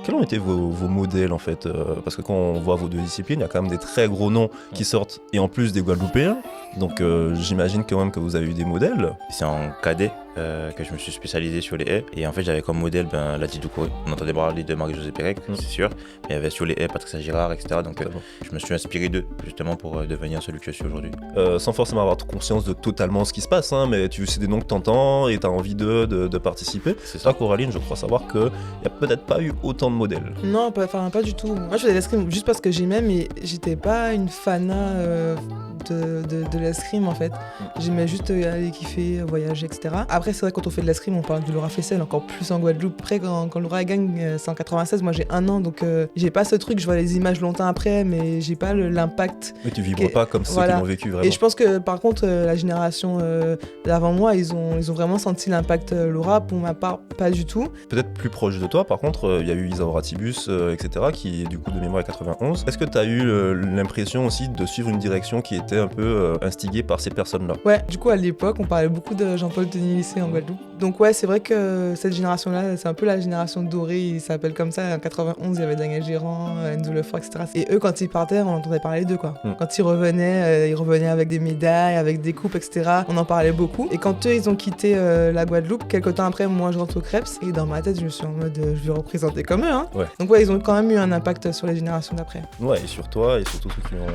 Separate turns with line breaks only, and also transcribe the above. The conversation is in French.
Quels ont été vos modèles en fait parce que quand on voit vos deux disciplines, il y a quand même des très gros noms qui sortent et en plus des Guadeloupéens. Donc j'imagine quand même que vous avez eu des modèles.
C'est en cadet que je me suis spécialisé sur les haies. Et en fait, j'avais comme modèle Lati Doucouré. On entendait parler de Marie-Josée Pérec, c'est sûr. Mais il y avait sur les haies Patricia Girard, etc. Donc je me suis inspiré d'eux justement pour devenir celui que je suis aujourd'hui.
Sans forcément avoir conscience de totalement ce qui se passe, hein, mais c'est des noms que t'entends et t'as envie de participer.
C'est ça.
Coraline, je crois savoir qu'il n'y a peut-être pas eu autant de modèles.
Non, pas du tout. Moi, je faisais de l'escrime juste parce que j'aimais, mais j'étais pas une fana de l'escrime en fait. J'aimais juste aller kiffer, voyager, etc. Après, c'est vrai, quand on fait de l'escrime, on parle de Laura Fessel, encore plus en Guadeloupe. Après, quand Laura gagne, c'est en 96, moi j'ai 1 an, donc j'ai pas ce truc, je vois les images longtemps après, mais j'ai pas l'impact.
Mais tu vibres pas comme ceux qui l'ont vécu vraiment.
Et je pense que par contre, la génération d'avant moi, ils ont vraiment senti l'impact Laura. Pour ma part, pas du tout.
Peut-être plus proche de toi, par contre, il y a eu Isaura Tibus, etc., qui du coup de mémoire est 91. Est-ce que tu as eu l'impression aussi de suivre une direction qui était un peu instigée par ces personnes-là?
Ouais, du coup à l'époque, on parlait beaucoup de Jean-Paul Denis Lycée en Guadeloupe. Donc ouais, c'est vrai que cette génération-là, c'est un peu la génération dorée, ils s'appellent comme ça. En 91, il y avait Daniel Gérard, Enzo Lefort, etc. Et eux, quand ils partaient, on entendait parler d'eux, quoi. Quand ils revenaient avec des médailles, avec des coupes, etc. On en parlait beaucoup. Et quand eux, ils ont quitté la Guadeloupe, quelques temps après, moi, je rentre au Krebs. Et dans ma tête, je me suis en mode, je vais représenter comme eux, hein.
Ouais.
Donc ouais, ils ont quand même eu un impact sur les générations d'après.
Ouais, et sur toi, et sur tous ceux qui ont